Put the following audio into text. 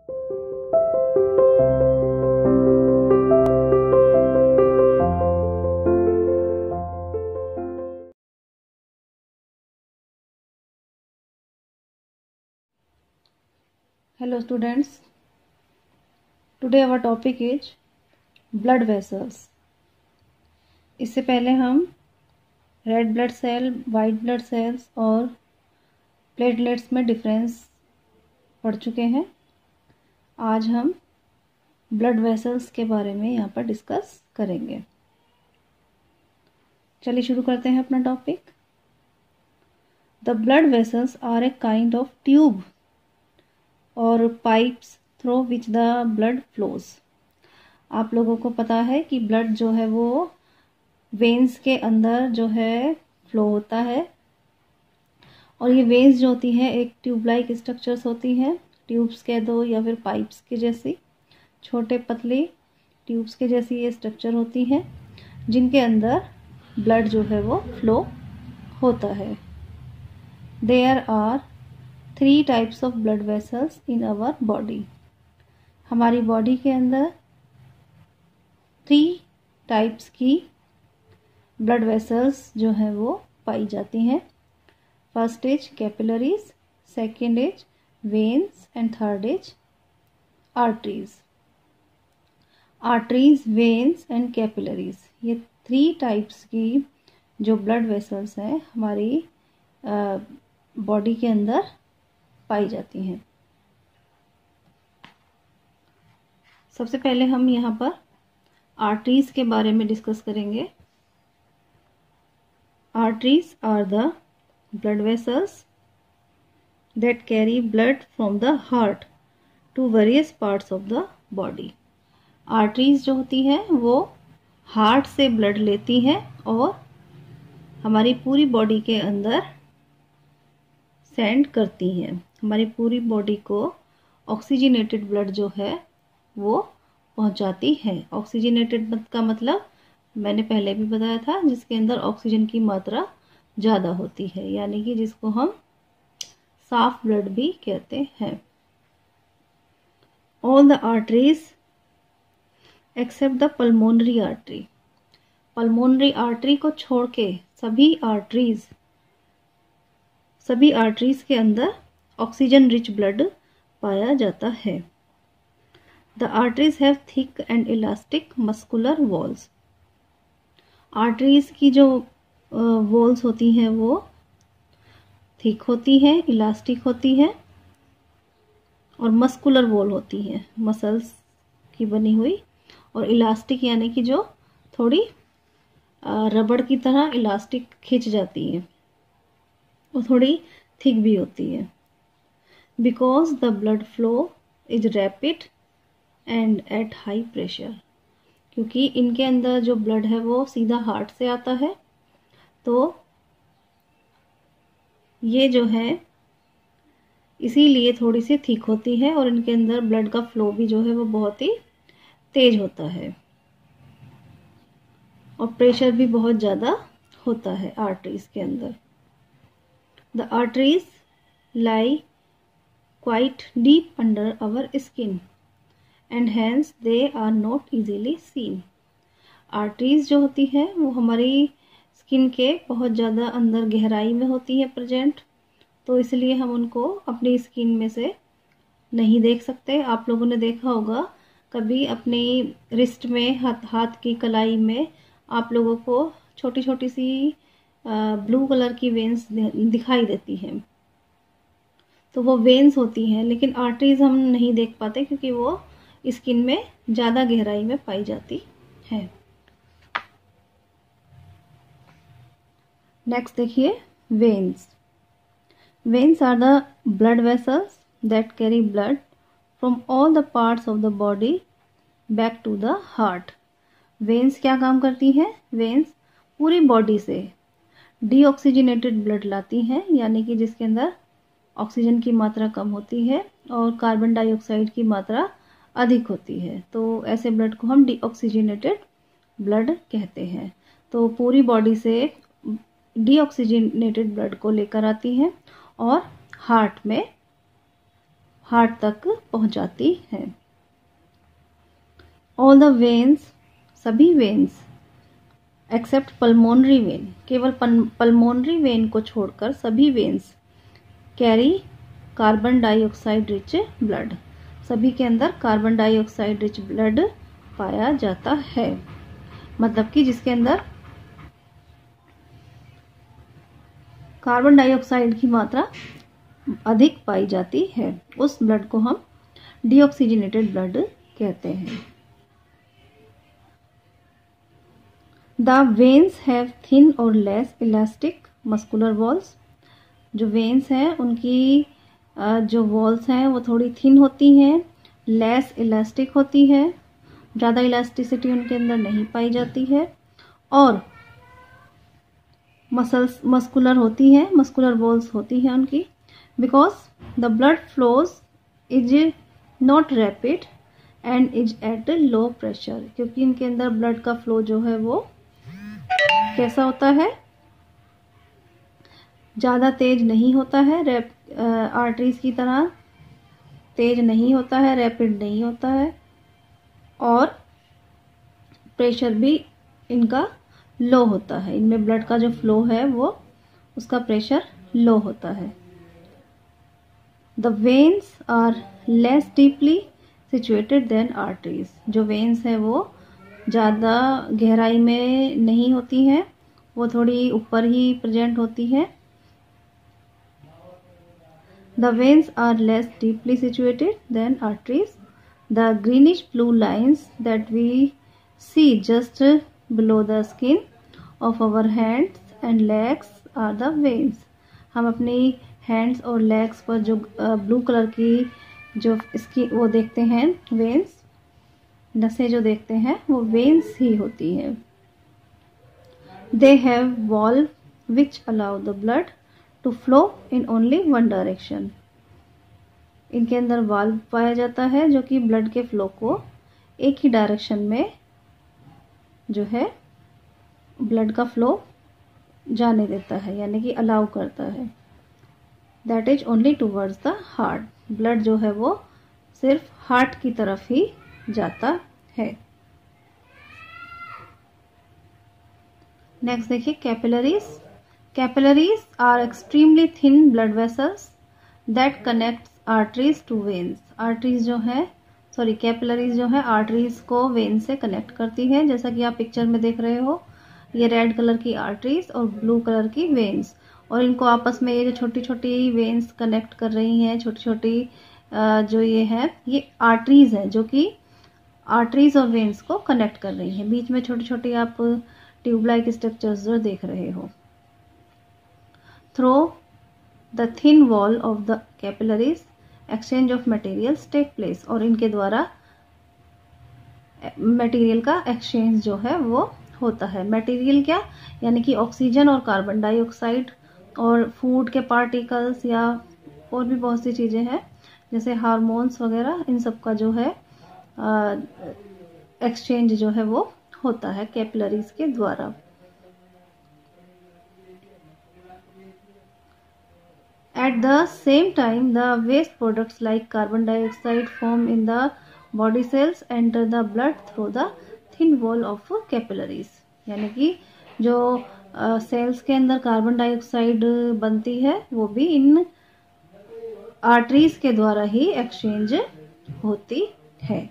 Hello students, today our topic is blood vessels. इससे पहले हम red blood cell, white blood cells और platelets में डिफरेंस पढ़ चुके हैं। आज हम ब्लड वेसल्स के बारे में यहाँ पर डिस्कस करेंगे। चलिए शुरू करते हैं अपना topic. The blood vessels are a kind of tube और pipes through which the blood flows. आप लोगों को पता है कि ब्लड जो है वो वेन्स के अंदर जो है फ्लो होता है, और ये वेन्स जो होती हैं एक ट्यूब लाइक स्ट्रक्चर्स होती हैं, ट्यूब्स कह दो या फिर पाइप्स के जैसी, छोटे पतली ट्यूब्स के जैसी ये स्ट्रक्चर होती हैं जिनके अंदर ब्लड जो है वो फ्लो होता है। There are 3 types of blood vessels in our body. हमारी बॉडी के अंदर 3 टाइप्स की ब्लड वेसल्स जो है वो पाई जाती हैं। First is capillaries, second is veins and third is arteries. Arteries, veins and capillaries, ये 3 टाइप्स की जो ब्लड वेसल्स हैं हमारी बॉडी के अंदर पाई जाती हैं। सबसे पहले हम यहाँ पर आर्टरीज के बारे में डिस्कस करेंगे। Arteries are the blood vessels that carry blood from the heart to various parts of the body. Arteries जो होती हैं वो हार्ट से ब्लड लेती हैं और हमारी पूरी बॉडी के अंदर सेंड करती हैं। हमारी पूरी बॉडी को ऑक्सीजनेटेड ब्लड जो है वो पहुंचाती है। ऑक्सीजनेटेड का मतलब मैंने पहले भी बताया था, जिसके अंदर ऑक्सीजन की मात्रा ज़्यादा होती है, यानी कि जिसको हम साफ ब्लड भी कहते हैं। All the arteries except the pulmonary artery. Pulmonary artery को छोड़ के सभी आर्टरीज के अंदर ऑक्सीजन रिच ब्लड पाया जाता है। The arteries have thick and elastic muscular walls. Arteries की जो वॉल्स होती हैं वो थिक होती हैं, इलास्टिक होती हैं और मस्कुलर वॉल होती हैं, मसल्स की बनी हुई, और इलास्टिक यानी कि जो थोड़ी रबड़ की तरह इलास्टिक खिंच जाती है, वो थोड़ी थिक भी होती है। Because the blood flow is rapid and at high pressure. क्योंकि इनके अंदर जो ब्लड है वो सीधा हार्ट से आता है, तो ये जो है इसीलिए थोड़ी सी थिक होती है और इनके अंदर ब्लड का फ्लो भी जो है वो बहुत ही तेज होता है और प्रेशर भी बहुत ज़्यादा होता है आर्टरीज के अंदर। The arteries lie quite deep under our skin and hence they are not easily seen. Arteries जो होती है वो हमारी स्किन के बहुत ज़्यादा अंदर गहराई में होती है प्रेजेंट, तो इसलिए हम उनको अपनी स्किन में से नहीं देख सकते। आप लोगों ने देखा होगा कभी अपनी रिस्ट में, हाथ की कलाई में आप लोगों को छोटी छोटी सी ब्लू कलर की वेन्स दिखाई देती हैं, तो वो वेन्स होती हैं, लेकिन आर्टरीज हम नहीं देख पाते क्योंकि वो स्किन में ज़्यादा गहराई में पाई जाती है। नेक्स्ट देखिए veins. Veins are the blood vessels that carry blood from all the parts of the body back to the heart. Veins क्या काम करती हैं? वेन्स पूरी बॉडी से डीऑक्सीजनेटेड ब्लड लाती हैं, यानी कि जिसके अंदर ऑक्सीजन की मात्रा कम होती है और कार्बन डाइऑक्साइड की मात्रा अधिक होती है, तो ऐसे ब्लड को हम डीऑक्सीजनेटेड ब्लड कहते हैं। तो पूरी बॉडी से डीऑक्सीजनेटेड ब्लड को लेकर आती हैं और हार्ट में हार्ट तक पहुंचाती है। ऑल द वेन्स, सभी वेन्स एक्सेप्ट पल्मोनरी वेन, केवल पल्मोनरी वेन को छोड़कर सभी veins carry carbon dioxide rich blood, सभी के अंदर कार्बन डाइऑक्साइड रिच ब्लड पाया जाता है। मतलब कि जिसके अंदर कार्बन डाइऑक्साइड की मात्रा अधिक पाई जाती है, उस ब्लड को हम डीऑक्सीजनेटेड ब्लड कहते हैं। द वेन्स हैव थिन और लेस इलास्टिक मस्कुलर वॉल्स, जो वेन्स हैं उनकी जो वॉल्स हैं वो थोड़ी थिन होती हैं, लेस इलास्टिक होती है, ज़्यादा इलास्टिसिटी उनके अंदर नहीं पाई जाती है, और मस्कुलर होती है, मस्कुलर वॉल्स होती हैं उनकी, because the blood flows is not rapid and is at low pressure, क्योंकि इनके अंदर ब्लड का फ्लो जो है वो कैसा होता है, ज़्यादा तेज नहीं होता है, आर्टरीज की तरह तेज नहीं होता है, रैपिड नहीं होता है, और प्रेशर भी इनका लो होता है। इनमें ब्लड का जो फ्लो है वो उसका प्रेशर लो होता है। The veins are less deeply situated than arteries, जो वेन्स है वो ज़्यादा गहराई में नहीं होती हैं, वो थोड़ी ऊपर ही प्रेजेंट होती है। The veins are less deeply situated than arteries. The greenish blue lines that we see just below the skin of our hands and legs are the veins. हम अपनी हैंड्स और लेग्स पर जो ब्लू कलर की जो इसकी वो देखते हैं वेन्स, नसें जो देखते हैं वो वेन्स ही होती हैं। They have valve which allow the blood to flow in only one direction. इनके अंदर वाल्व पाया जाता है जो कि ब्लड के फ्लो को एक ही डायरेक्शन में जो है ब्लड का फ्लो जाने देता है, यानी कि अलाउ करता है। That is only towards the heart, blood जो है वो सिर्फ हार्ट की तरफ ही जाता है। नेक्स्ट देखिए capillaries. Capillaries are extremely thin blood vessels that connect arteries to veins. Arteries जो है कैपिलरीज जो है आर्टरीज को वेन से कनेक्ट करती है, जैसा कि आप पिक्चर में देख रहे हो, ये रेड कलर की आर्टरीज और ब्लू कलर की वेन्स, और इनको आपस में ये जो छोटी छोटी वेन्स कनेक्ट कर रही हैं, छोटी छोटी जो ये है ये आर्टरीज हैं जो कि आर्टरीज और वेन्स को कनेक्ट कर रही हैं। बीच में छोटी छोटी आप ट्यूब लाइक स्ट्रक्चर्स जो देख रहे हो। Through the thin wall of the capillaries exchange of materials take place, और इनके द्वारा मटेरियल का एक्सचेंज जो है वो होता है। मटेरियल क्या, यानी कि ऑक्सीजन और कार्बन डाइऑक्साइड और फूड के पार्टिकल्स या और भी बहुत सी चीज़ें हैं जैसे हार्मोन्स वगैरह, इन सब का जो है एक्सचेंज जो है वो होता है कैपिलरीज के द्वारा। At the same time, the waste products like carbon dioxide formed in the body cells enter the blood through the thin wall of capillaries. यानी कि जो सेल्स के अंदर कार्बन डाइऑक्साइड बनती है वो भी इन आर्टरीज के द्वारा ही एक्सचेंज होती है।